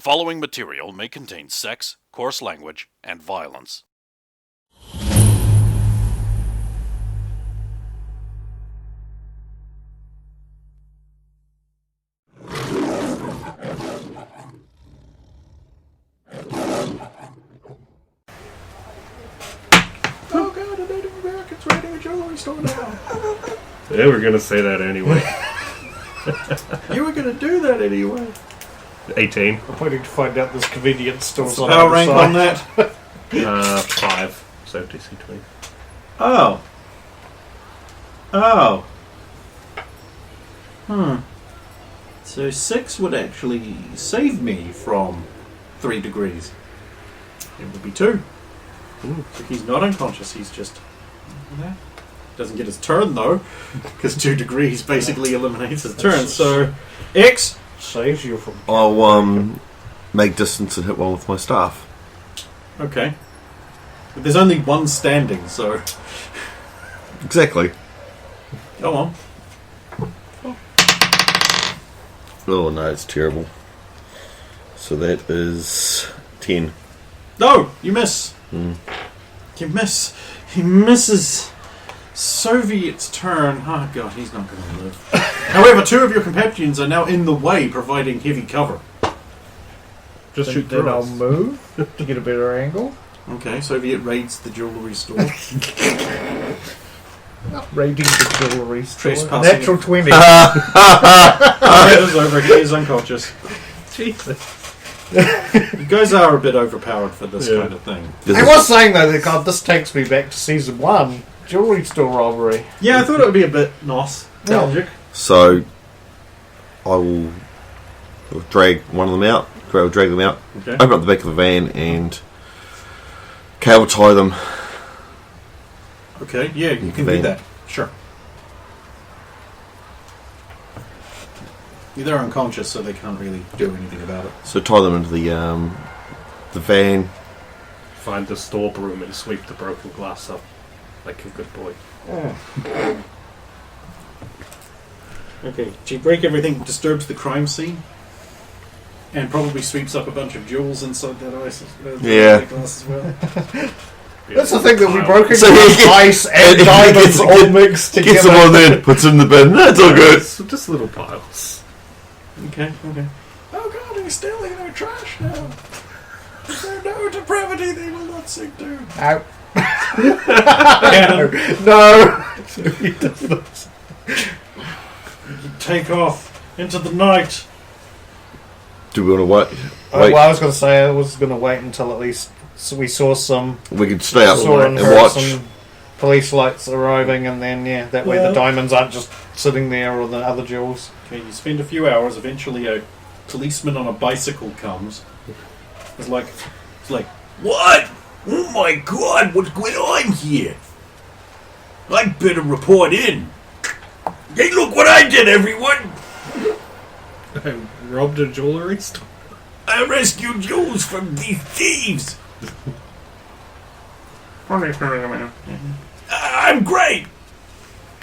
following material may contain sex, coarse language, and violence. Oh god, a Native American's raiding a jewelry store now. They were gonna say that anyway. You were gonna do that anyway. 18. I'm waiting to find out there's convenience stores on Power the rank side. on that? 5. So DC 20. Oh. So 6 would actually save me from 3 degrees. It would be 2. So he's not unconscious, he's just... Doesn't get his turn though, because 2 degrees basically eliminates his turn. So X Saves you from... I'll make distance and hit one with my staff. Okay. But there's only one standing, so... Exactly. Go on. Oh no, it's terrible. So that is 10. No! You miss! You miss. He misses. Soviet's turn. Oh god, he's not going to live. However, 2 of your companions are now in the way, providing heavy cover. Just shoot Then through I'll us. move to get a better angle. Okay, Soviet raids the jewellery store. Raiding the jewellery store. Trespassing. Natural 20. Red is over, he is unconscious. Jesus. You guys are a bit overpowered for this Yeah. kind of thing. This I is- was saying though that God, this takes me back to season 1. Jewellery store robbery. Yeah, I thought it would be a bit nostalgic. So I will drag one of them out. Drag them out. Okay. Open up the back of the van and cable tie them. Okay, yeah, you can do Van. that. Sure. They're unconscious, so they can't really do anything about it. So tie them into the van. Find the storeroom and sweep the broken glass up like a good boy. Okay, so you break everything, disturbs the crime scene, and probably sweeps up a bunch of jewels inside that Yeah. glass as well. That's the thing that we broke into So he gets- ice and he diamonds gets- all mixed together. Gets them on there, puts them in the bin. That's all good. Just little piles. Okay. Oh god, he's stealing our trash now. If there no depravity, they will not sink to. Ow. Cannon, No. take off into the night. Do we want to wait? Well, I was going to say I was going to wait until at least we saw some... We could stay up saw and and heard watch. some police lights arriving, and then, yeah, that way Yeah. the diamonds aren't just sitting there or the other jewels. Okay, you spend a few hours. Eventually, a policeman on a bicycle comes. It's like, what? Oh my god, what's going on here? I'd better report in. Hey, look what I did, everyone! I robbed a jewelry store. I rescued jewels from these thieves. I'm great.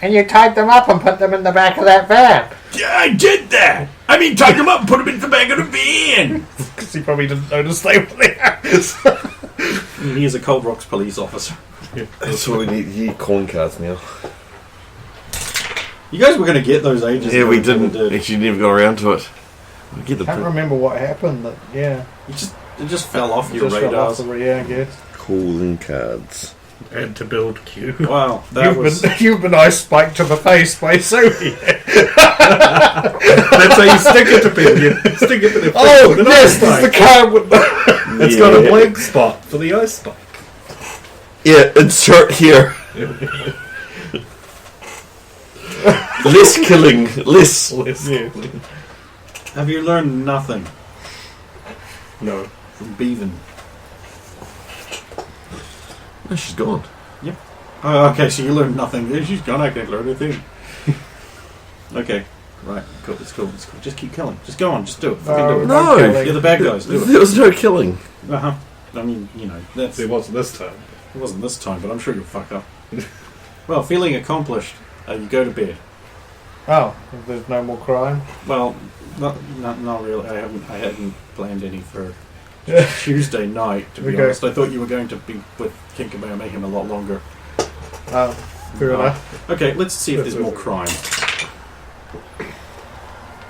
And you tied them up and put them in the back of that van. Yeah, I did that. I mean, tied them up and put them in the back of the van. Because he probably didn't notice they were there. He is a Cold Rocks police officer. That's what we need. You need calling cards now. You guys were going to get those ages Yeah, ago. we until didn't. did. Actually, never got around to it. We get the I can't remember what happened. But yeah. It just fell off your Just fell off radars. the I guess. calling cards. And to build Q. Wow, that was... You've been ice spiked to the face by Sophie. That's how you stick it to people. You stick it to their face Oh, with an yes, ice there's spike. the card with the... It's got a blank spot for the ice spike. Yeah, insert here. Less killing. Less. Yeah. Have you learned nothing No. from Beaven? No, she's gone. Yep. Oh, okay, so you learned nothing. Yeah, she's gone, I can't learn anything. Okay. Right, cool, it's cool, it's cool. Just keep killing. Just go on, just do it. Fucking do it. No. You're the bad guys, do it. There was no killing. Uh-huh. I mean, you know, that's... It wasn't this time. It wasn't this time, but I'm sure you'll fuck up. Well, feeling accomplished, you go to bed. Oh, there's no more crime. Well, Not really. I hadn't planned any for Tuesday night, to be Okay. honest. I thought you were going to be with Kinkamau Mayhem a lot longer. Fair enough. Okay, let's see if there's more crime.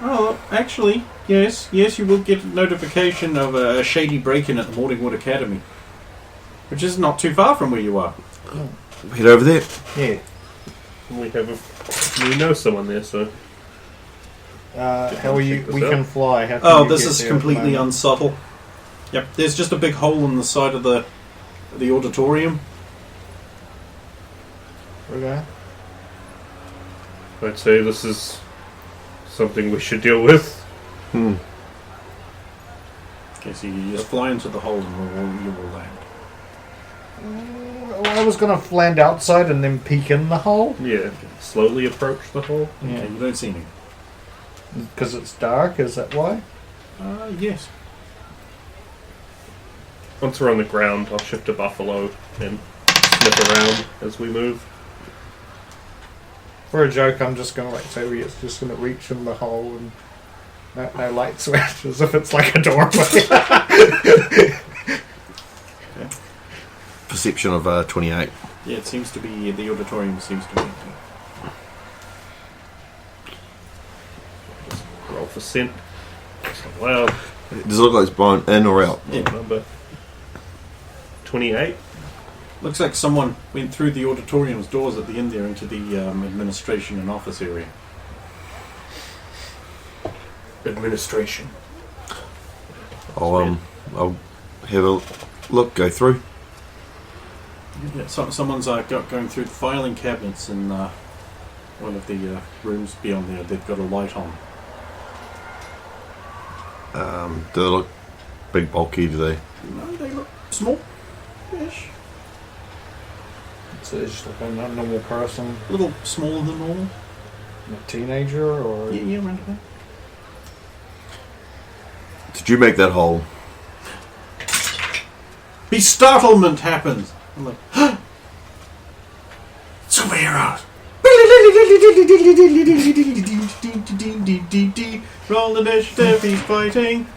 Oh, actually, yes, you will get a notification of a shady break-in at the Morningwood Academy, which is not too far from where you are. Head over there. Yeah. We know someone there, so How are you? check this We out. can fly. How can Oh, you this get is there completely at the moment? unsubtle. Yep, there's just a big hole in the side of the auditorium. Okay. I'd say this is something we should deal with. Okay, so you just fly into the hole and you will land. Well, I was going to land outside and then peek in the hole. Yeah, slowly approach the hole. Okay, you don't see anything. Because it's dark, is that why? Yes. Once we're on the ground, I'll shift to Buffalo and sniff around as we move. For a joke, I'm just going to say it's just going to reach in the hole and no light switch, as if it's like a doorway. Perception of 28. Yeah, it seems to be, the auditorium seems to be empty. Roll for scent. It's not loud. Does it look like it's blown in or out? Yeah. Number 28. Looks like someone went through the auditorium's doors at the end there into the administration and office area. Administration. I'll have a look, go through. Yeah, someone's going through the filing cabinets in one of the rooms beyond there. They've got a light on. Do they look big, bulky? Do they? No, they look small-ish. So it's just like a normal person, A little smaller than normal. a teenager, or Yeah, around about. Did you make that hole? Bestartlement happens. I'm like, superheroes. Roll initiative, he's fighting.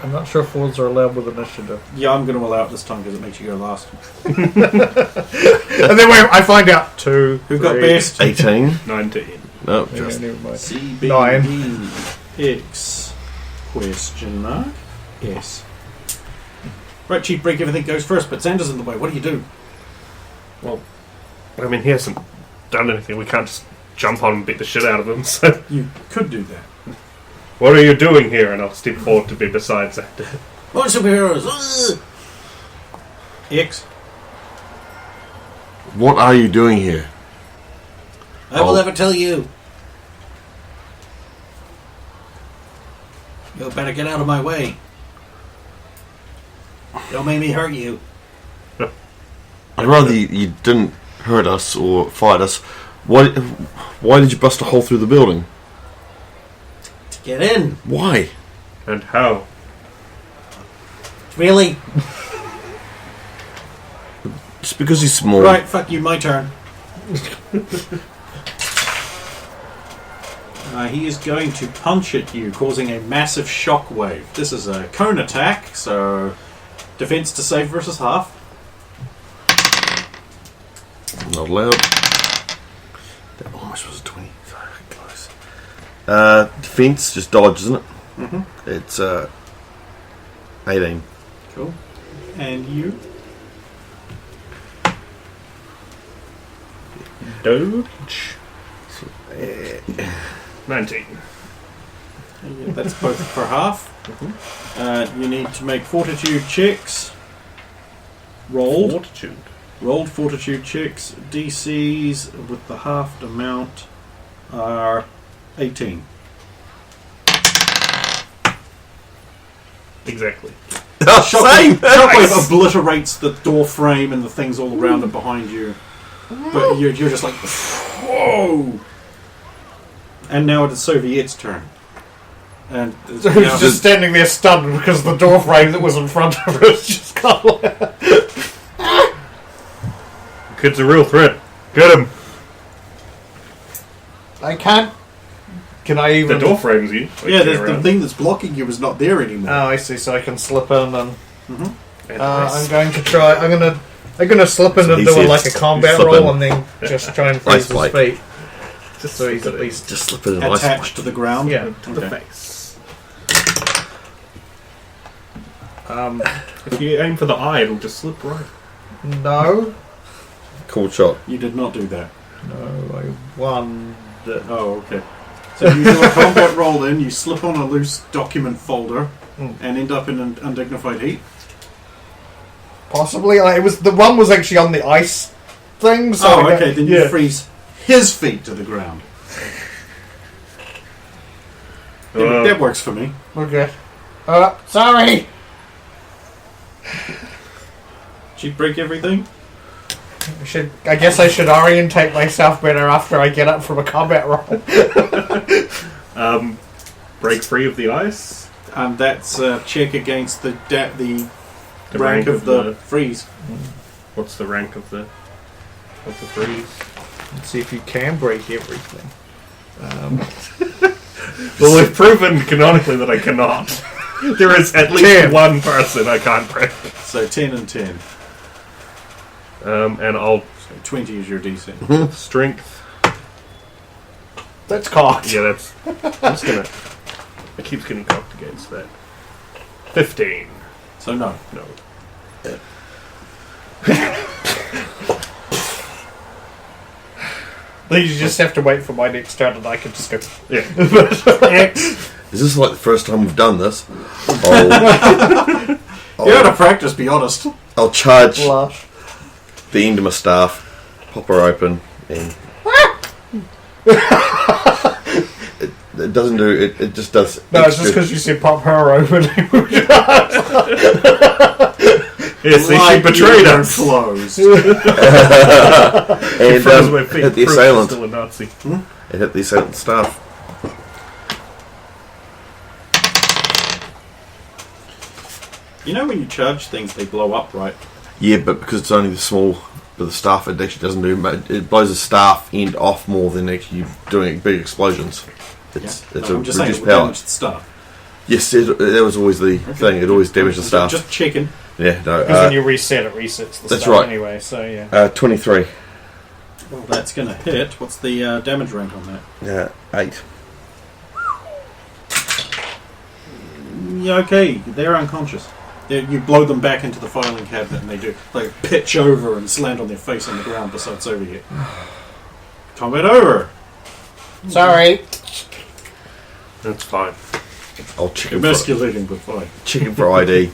I'm not sure if wolves are allowed with initiative. Yeah, I'm going to allow it this time because it makes you go last. And then I find out 2. Who got 3. best? 18? 19. No, Yeah, just never mind. CBX question mark S. Right, Chief Break, everything goes first, but Xander's in the way. What do you do? Well, I mean, he hasn't done anything. We can't just jump on and beat the shit out of him. So, You could do that. what are you doing here? And I'll step forward to be beside Xander. What superheroes? Ugh. X. what are you doing here? I will never tell you. You better get out of my way. Don't make me hurt you. I'd rather you didn't hurt us or fight us. Why did you bust a hole through the building? To get in. Why? And how? Really? Just because he's small. Right, fuck you, my turn. He is going to punch at you, causing a massive shockwave. This is a cone attack, so defense to save versus half. Not allowed. That almost was a 20. Sorry, close. Defense, just dodge, isn't it? Mm-hmm. It's 18. Cool. And you? Doge. 19. Yeah, that's both for half. You need to make fortitude checks. Fortitude. Rolled fortitude checks. DCs with the halved amount are 18. Exactly. Shockwave obliterates the door frame and the things all around and behind you. But you're just like, whoa! And now it is Soviet's turn. And So he's just standing there stunned because the door frame that was in front of us just got out. Kid's a real threat. Get him. I can't. Can I even? The door frames you. Yeah, the thing that's blocking you is not there anymore. Oh, I see. So I can slip in and. And I'm going to try. I'm gonna slip in So and he do said like a combat slip roll in. and then just try and freeze his Ice feet. just So he's at least. Just slip it in ice. Attached to the ground? Yeah. to the Okay. face. If you aim for the eye, it'll just slip right. No. Cool shot. You did not do that. No, I won. Oh, okay. So you do a combat roll in, you slip on a loose document folder, and end up in an undignified heat. Possibly. It was the one was actually on the ice thing. So Oh, okay, then you yeah. freeze his feet to the ground. That works for me. Okay. Sorry. Did you break everything? I guess I should orientate myself better after I get up from a combat roll. Break free of the ice. And that's a check against the rank of the freeze. What's the rank of the freeze? Let's see if you can break everything. Well, we've proven canonically that I cannot. There is at least 10. one person I can't break. So 10 and 10. And I'll So 20 is your DC. strength. That's cocked. Yeah, that's. I'm just gonna. It keeps getting cocked against that. 15. So no. No. Then you just have to wait for my next turn and I can just go. Yeah. Is this like the first time we've done this? I'll, You're out of practice, be honest. I'll charge Blush. the end of my staff, pop her open, and it doesn't do it. It just does. No, it's just because you said pop her open. Yeah, see, she betrayed Like us. Closed. and Froze my feet. hit the Proof assailant. Still a Nazi. And hit the assailant staff. You know when you charge things, they blow up, right? Yeah, but because it's only the small, but the staff, it actually doesn't do. It blows the staff end off more than actually doing big explosions. It's No, a I'm just saying it reduced would power. damage the stuff. Yes, that was always the thing. It always damaged the staff. Just checking. Yeah, no. Because when you reset, it resets the that's stuff right. anyway, so yeah. 23. Well, that's going to hit. What's the damage rank on that? 8. Yeah, okay. They're unconscious. You blow them back into the filing cabinet and they do like pitch over and slant on their face on the ground besides over here. Combat over. Sorry. That's fine. I'll check him Emasculating, but fine. for ID.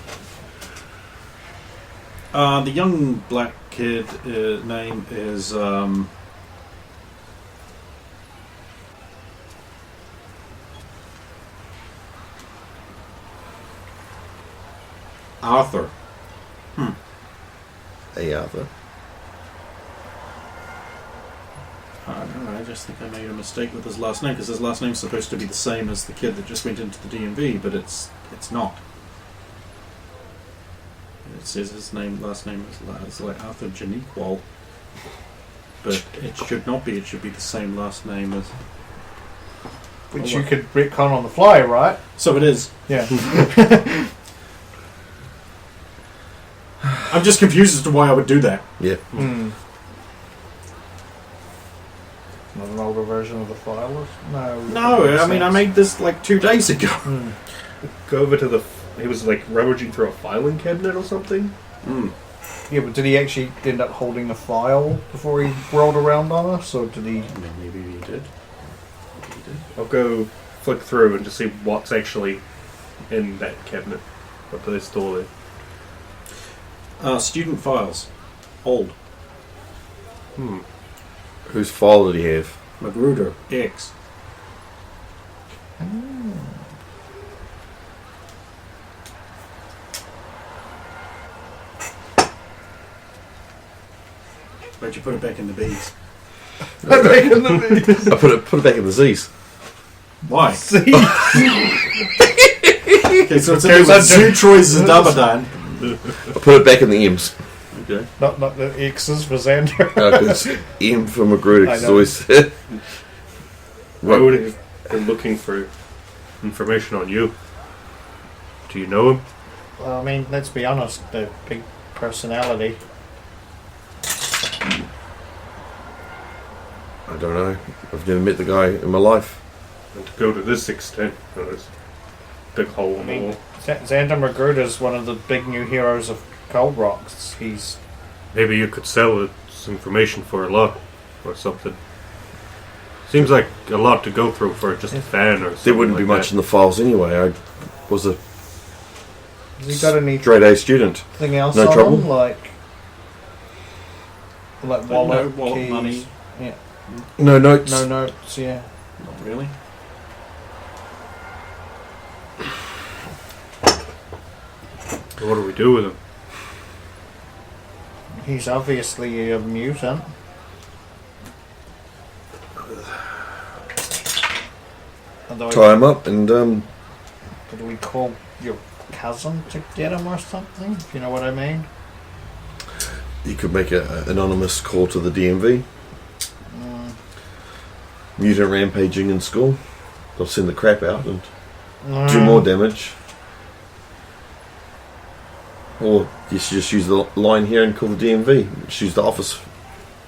The young black kid name is Arthur. Hey, Arthur. I don't know, I just think I made a mistake with his last name because his last name's supposed to be the same as the kid that just went into the DMV, but it's not. It says his last name is like Arthur Janiqual, but it should not be. It should be the same last name as. Which you could retcon on the fly, right? So it is. Yeah. I'm just confused as to why I would do that. Yeah. Not an older version of the file? No. No, I mean I made this like 2 days ago. Go over to the. He was like rummaging through a filing cabinet or something. Yeah, but did he actually end up holding the file before he rolled around on us, or did he? I mean, maybe he did. I'll go flick through and just see what's actually in that cabinet. What do they store there? Student files. Old. Whose file did he have? Magruder. X. Where'd you put it back in the bees? I put it back in the Z's. Why? See? Okay, so it's in there with Troy Zadabadan. I put it back in the M's. Okay. Not the X's for Xander. Because M for Magruder I is know. always. Why would he have been looking for information on you? Do you know him? Well, I mean, let's be honest, the big personality. I don't know. I've never met the guy in my life. And to go to this extent, there's a big hole in the wall. Xander Magruder is one of the big new heroes of Cold Rocks. He's... Maybe you could sell this information for a lot, or something. Seems like a lot to go through for just a fan or something. There wouldn't be much in the files anyway. I was a Has he got anything straight A student. else No on trouble? him? Like wallet, wallet keys? money. Yeah. No notes. No notes, yeah. Not really. What do we do with him? He's obviously a mutant. Although, Tie him up and do we call your cousin to get him or something? If you know what I mean? you could make an anonymous call to the DMV. Mutant rampaging in school. They'll send the crap out and do more damage. Or you should just use the line here and call the DMV. Just use the office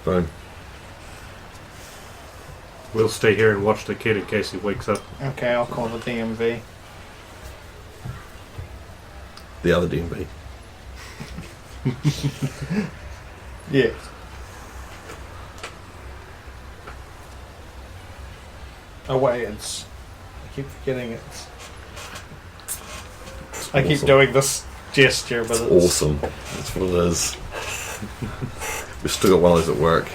phone. We'll stay here and watch the kid in case he wakes up. Okay, I'll call the DMV. The other DMV. Yes. Oh wait, it's... I keep forgetting it. I keep awesome. doing this gesture, but it's... Awesome. That's what it is. We've still got one of those at work.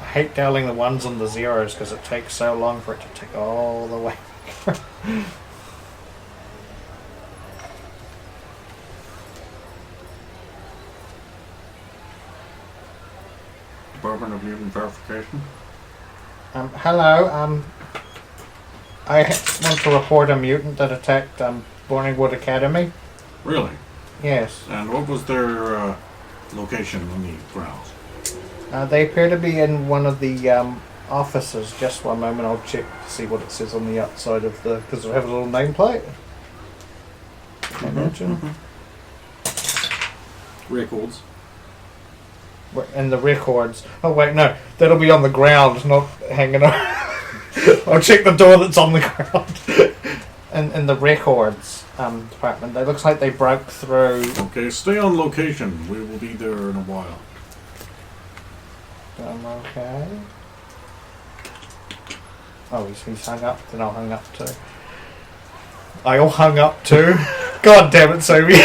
I hate dialing the ones and the zeros because it takes so long for it to tick all the way. Department of Mutant Verification. Hello, I want to report a mutant that attacked Borningwood Academy. Really? Yes. And what was their location on the grounds? They appear to be in one of the offices. Just one moment, I'll check to see what it says on the outside of the... Because they have a little nameplate. I imagine. Records. In the records. Oh wait, no. That'll be on the ground, not hanging on. I'll check the door that's on the ground. In the records department. It looks like they broke through... Okay, stay on location. We will be there in a while. Okay. Oh, he's hung up. Then I'll hang up too. I all hung up too. God damn it, Sophie.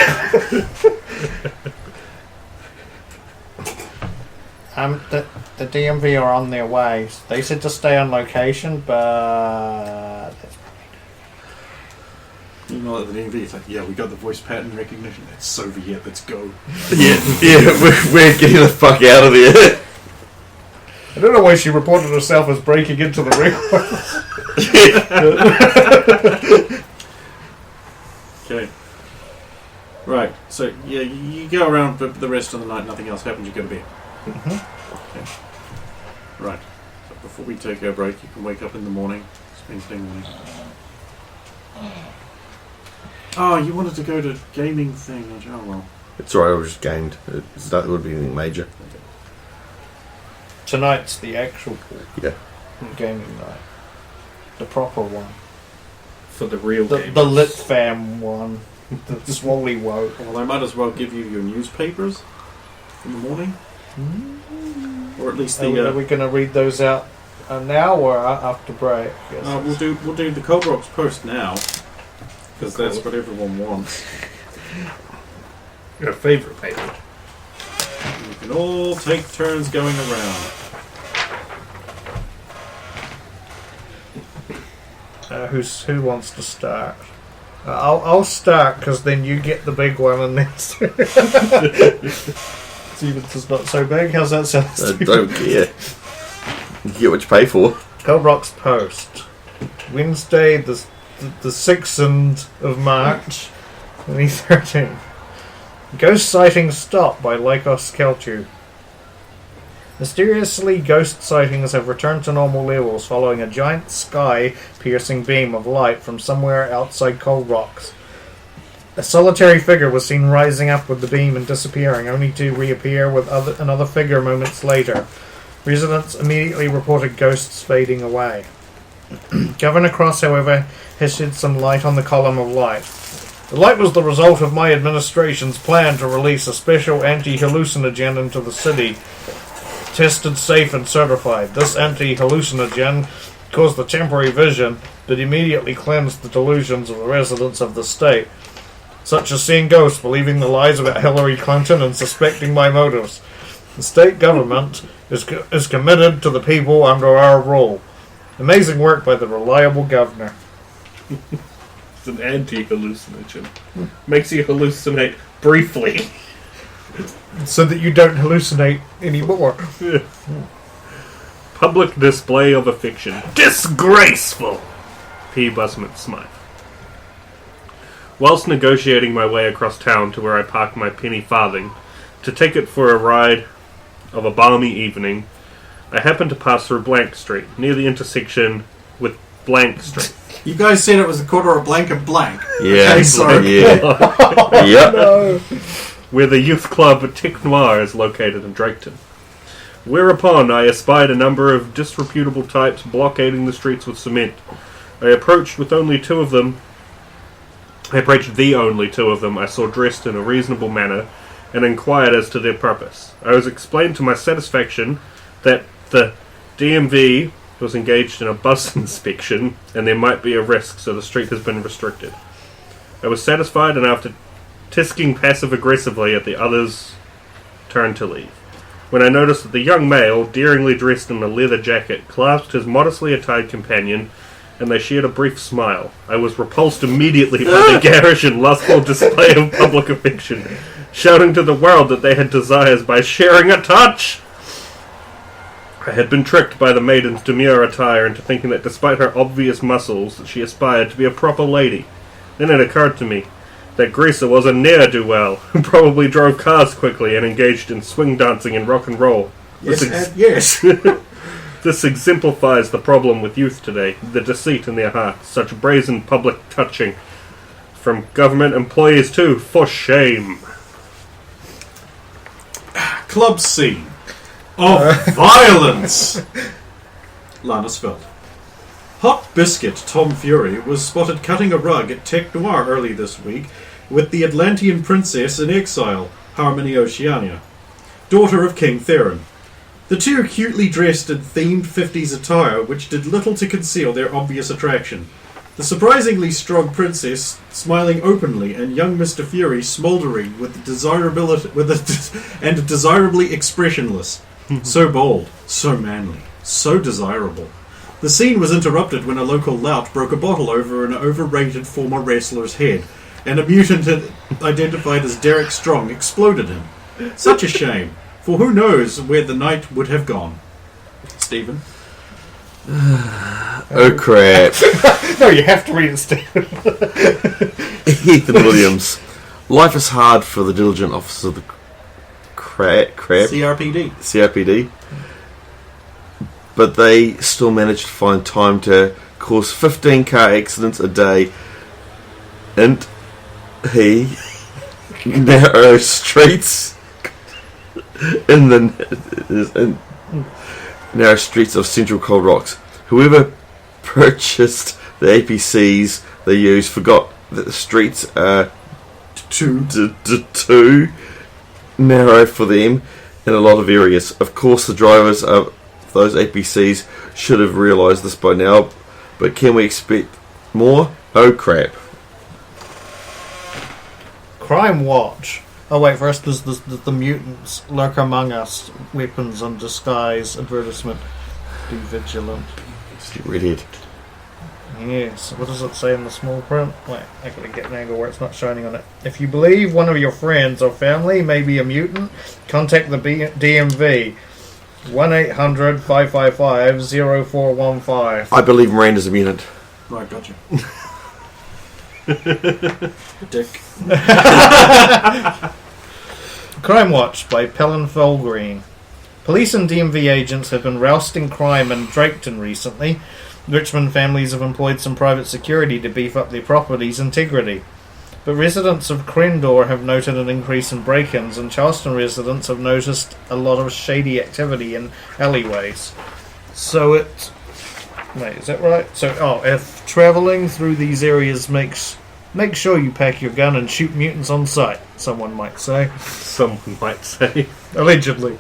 The DMV are on their way. They said to stay on location, but that's You know that the DMV is like, yeah, we got the voice pattern recognition. That's Soviet. Let's go. Yeah, we're getting the fuck out of there. I don't know why she reported herself as breaking into the records. Okay. Right. So yeah, you go around for the rest of the night. Nothing else happens. You go to bed. Okay. Right. So before we take our break, you can wake up in the morning. It's Wednesday morning. Oh, you wanted to go to gaming thing. Oh well. It's alright, I was just gamed. That would be anything major. Tonight's the actual Yeah. gaming night. The proper one. For the real game. The lit fam one. The swolly woke. Well, they might as well give you your newspapers in the morning, or at least the. Are we going to read those out now or after break? Yes, we'll do the Cold Rocks Post now, because that's what everyone wants. Your favourite paper. You can all take turns going around. Who wants to start? I'll start because then you get the big one and then Stevenson's not so big. How's that sound? I don't care. You get what you pay for. Cold Rocks Post, Wednesday the 6th of March, 2013. Ghost sighting stopped by Lycos Kelchu. Mysteriously, ghost sightings have returned to normal levels following a giant sky-piercing beam of light from somewhere outside Cold Rocks. A solitary figure was seen rising up with the beam and disappearing, only to reappear with another figure moments later. Residents immediately reported ghosts fading away. Governor Cross, however, has shed some light on the column of light. The light was the result of my administration's plan to release a special anti-hallucinogen into the city. Tested, safe, and certified. This anti-hallucinogen caused the temporary vision, but immediately cleansed the delusions of the residents of the state, such as seeing ghosts, believing the lies about Hillary Clinton, and suspecting my motives. The state government is committed to the people under our rule. Amazing work by the reliable governor. It's an anti-hallucinogen. Makes you hallucinate briefly. So that you don't hallucinate anymore. Public display of a fiction. Disgraceful! P. Busman Smythe. Whilst negotiating my way across town to where I parked my penny farthing to take it for a ride of a balmy evening, I happened to pass through Blank Street, near the intersection with Blank Street. You guys said it was the corner of blank and blank. Yeah. Okay, sorry. Yeah. Yep. No. Where the youth club Tic Noir is located in Draketon. Whereupon I espied a number of disreputable types blockading the streets with cement. I approached the only two of them I saw dressed in a reasonable manner, and inquired as to their purpose. I was explained to my satisfaction that the DMV was engaged in a bus inspection, and there might be a risk, so the street has been restricted. I was satisfied, and after tisking passive-aggressively at the others, turned to leave, when I noticed that the young male, daringly dressed in a leather jacket, clasped his modestly attired companion, and they shared a brief smile. I was repulsed immediately by the garish and lustful display of public affection, shouting to the world that they had desires by sharing a touch. I had been tricked by the maiden's demure attire into thinking that despite her obvious muscles, that she aspired to be a proper lady. Then it occurred to me that Greaser was a ne'er-do-well, who probably drove cars quickly and engaged in swing dancing and rock and roll. Yes. This exemplifies the problem with youth today, the deceit in their hearts, such brazen public touching. From government employees too, for shame. Club scene of violence. Lana Sveld. Hot Biscuit Tom Fury was spotted cutting a rug at Tech Noir early this week with the Atlantean princess in exile, Harmony Oceania, daughter of King Theron. The two cutely dressed in themed 50s attire which did little to conceal their obvious attraction. The surprisingly strong princess smiling openly and young Mr. Fury smouldering with desirably expressionless. So bold, so manly, so desirable. The scene was interrupted when a local lout broke a bottle over an overrated former wrestler's head, and a mutant identified as Derek Strong exploded him. Such a shame, for who knows where the night would have gone. Stephen? Oh crap. No, you have to read it, Stephen. Ethan Williams. Life is hard for the diligent officers of the crab. CRPD. But they still manage to find time to cause 15 car accidents a day. And he narrow streets in narrow streets of central Cold Rocks. Whoever purchased the APCs they use forgot that the streets are too narrow for them in a lot of areas. Of course, the drivers of those APCs should have realised this by now, but can we expect more? Oh crap. Crime Watch. Oh wait, first there's the Mutants Lurk Among Us, Weapons on Disguise advertisement. Be vigilant. Redhead. Yes, what does it say in the small print? Wait, I gotta get an angle where it's not shining on it. If you believe one of your friends or family may be a mutant, contact the DMV. 1-800-555-0415. I believe Miranda's a mutant. Right, gotcha. Dick. Crime Watch by Pelin Fulgreen. Police and DMV agents have been rousting crime in Draketon recently. Richmond families have employed some private security to beef up their property's integrity. But residents of Crendor have noted an increase in break-ins, and Charleston residents have noticed a lot of shady activity in alleyways. So it... Wait, is that right? So, if travelling through these areas make sure you pack your gun and shoot mutants on sight, someone might say. Someone might say. Allegedly.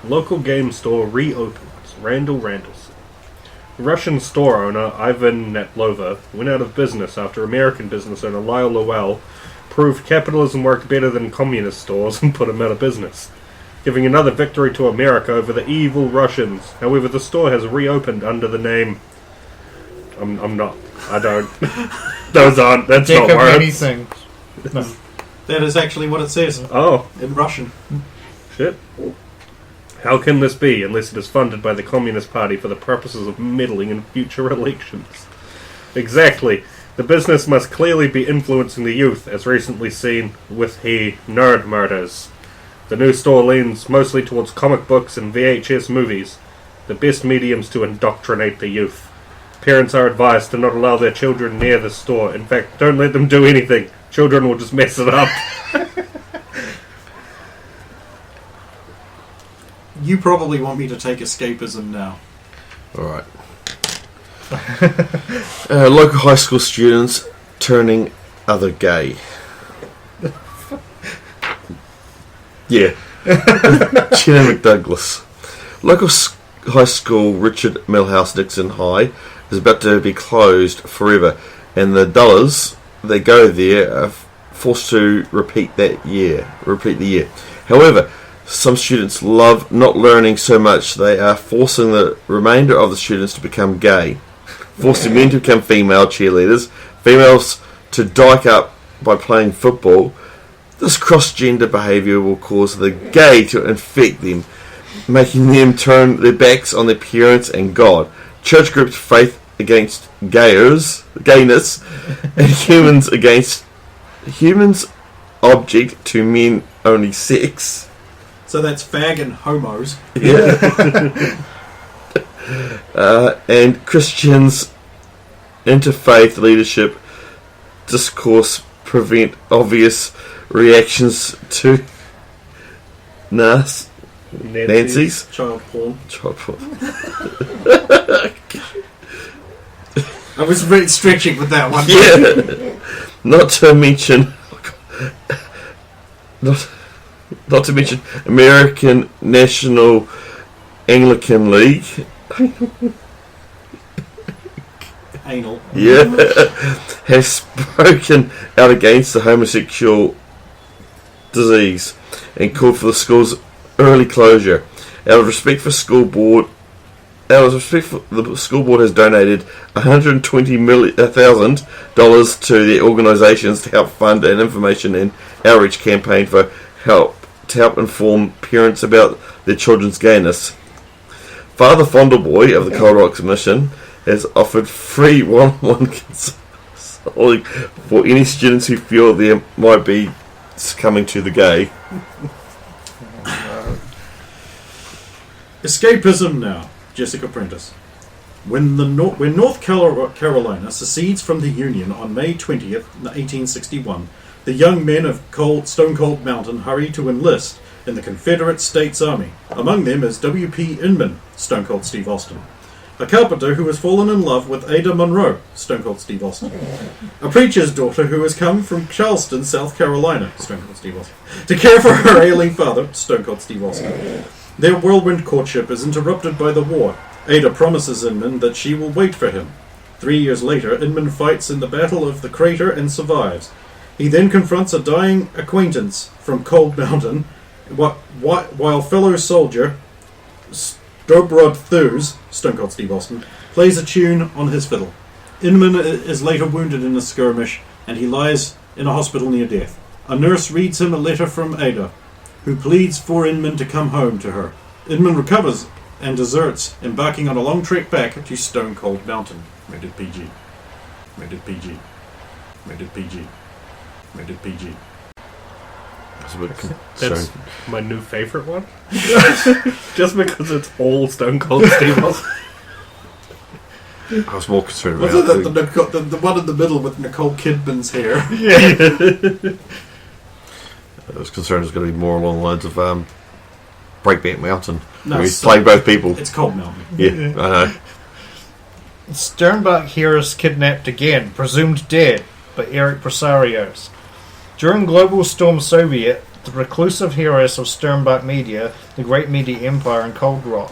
Local game store reopens. Randall's. The Russian store owner Ivan Netlova went out of business after American business owner Lyle Lowell proved capitalism worked better than communist stores and put him out of business, giving another victory to America over the evil Russians. However, the store has reopened under the name... I don't... Those aren't... That's not words. Anything. No. That is actually what it says Oh, in Russian. shit. How can this be unless it is funded by the Communist Party for the purposes of meddling in future elections? Exactly. The business must clearly be influencing the youth, as recently seen with the nerd murders. The new store leans mostly towards comic books and VHS movies, the best mediums to indoctrinate the youth. Parents are advised to not allow their children near the store. In fact, don't let them do anything. Children will just mess it up. You probably want me to take escapism now. Alright. Local high school students turning other gay. Yeah. Jenna McDouglas. Local high school Richard Millhouse Dixon High is about to be closed forever, and the dullars that go there are forced to repeat the year. However, some students love not learning so much they are forcing the remainder of the students to become gay, forcing men to become female cheerleaders, females to dyke up by playing football. This cross-gender behaviour will cause the gay to infect them, making them turn their backs on their parents and God. Church groups' faith against gayness, and humans against humans object to men only sex. So that's fag and homos. Yeah. And Christians' interfaith leadership discourse prevent obvious reactions to Nancy's Child porn. child. I was really stretching with that one. Yeah. Not to mention American National Anglican League. Anal. Yeah. Has spoken out against the homosexual disease and called for the school's early closure. Out of respect for the school board has donated $120,000 to their organisations to help fund an information and outreach campaign to help inform parents about their children's gayness. Father Fondleboy of the Cold Rocks Mission has offered free one-on-one counselling for any students who feel they might be succumbing to the gay. Escapism now. Jessica Prentice. When North Carolina secedes from the Union on May 20th, 1861, the young men of Stone Cold Mountain hurry to enlist in the Confederate States Army. Among them is W.P. Inman, Stone Cold Steve Austin, a carpenter who has fallen in love with Ada Monroe, Stone Cold Steve Austin, a preacher's daughter who has come from Charleston, South Carolina, Stone Cold Steve Austin, to care for her ailing father, Stone Cold Steve Austin. Their whirlwind courtship is interrupted by the war. Ada promises Inman that she will wait for him. 3 years later, Inman fights in the Battle of the Crater and survives. He then confronts a dying acquaintance from Cold Mountain, while fellow soldier Dobrod Thews, Stone Cold Steve Austin, plays a tune on his fiddle. Inman is later wounded in a skirmish, and he lies in a hospital near death. A nurse reads him a letter from Ada, who pleads for Inman to come home to her. Inman recovers and deserts, embarking on a long trek back to Stone Cold Mountain. Rated PG. Rated PG. Rated PG. Rated PG. It's a bit That's concerned. my new favourite one. Just because it's all Stone Cold Steve Austin. I was more concerned Was about it the one in the middle with Nicole Kidman's hair? I was concerned it was going to be more along the lines of Breakbeat Mountain. No, where he's so- playing both people. It's Cold Mountain. Yeah, I know. Sternbach hears kidnapped again, presumed dead, by Eric Presarios. During Global Storm Soviet, the reclusive heroes of Sternbach Media, the great media empire in Cold Rock,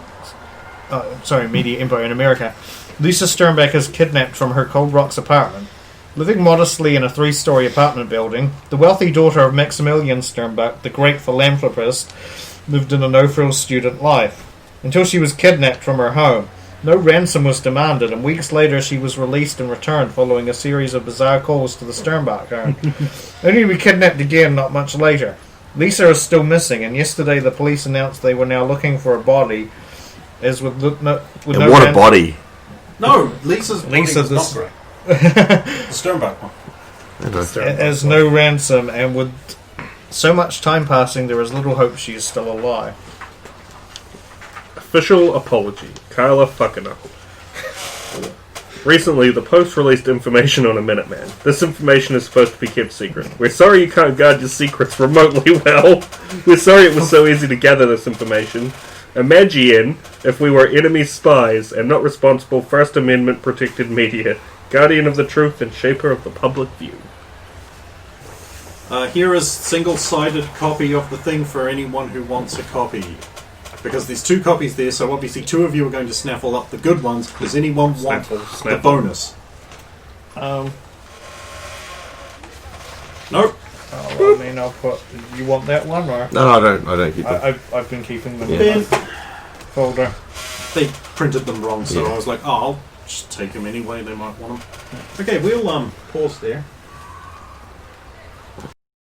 media empire in America, Lisa Sternbach is kidnapped from her Cold Rocks apartment. Living modestly in a 3-story apartment building, the wealthy daughter of Maximilian Sternbach, the great philanthropist, lived in a no-frills student life, until she was kidnapped from her home. No ransom was demanded, and weeks later she was released and returned following a series of bizarre calls to the Sternbach home. Only to be kidnapped again not much later. Lisa is still missing, and yesterday the police announced they were now looking for a body, as with no And what a ran- body! No, Lisa's Lisa's body was this- not great. The Sternbach one. I know. as no ransom, and with so much time passing, there is little hope she is still alive. Official apology. Kyla Fuckinukle. Recently, the Post released information on a Minuteman. This information is supposed to be kept secret. We're sorry you can't guard your secrets remotely well. We're sorry it was so easy to gather this information. Imagine if we were enemy spies and not responsible First Amendment protected media, guardian of the truth and shaper of the public view. Here is single-sided copy of the thing for anyone who wants a copy. Because there's 2 copies there, so obviously 2 of you are going to snaffle up the good ones. Does anyone want the Snaffle. bonus? Nope. I mean, I'll put. You want that one, or No, I don't keep them. I've been keeping them Yeah. in my folder. They printed them wrong, so Yeah. I was like, oh, I'll just take them anyway. They might want them. Okay, we'll pause there.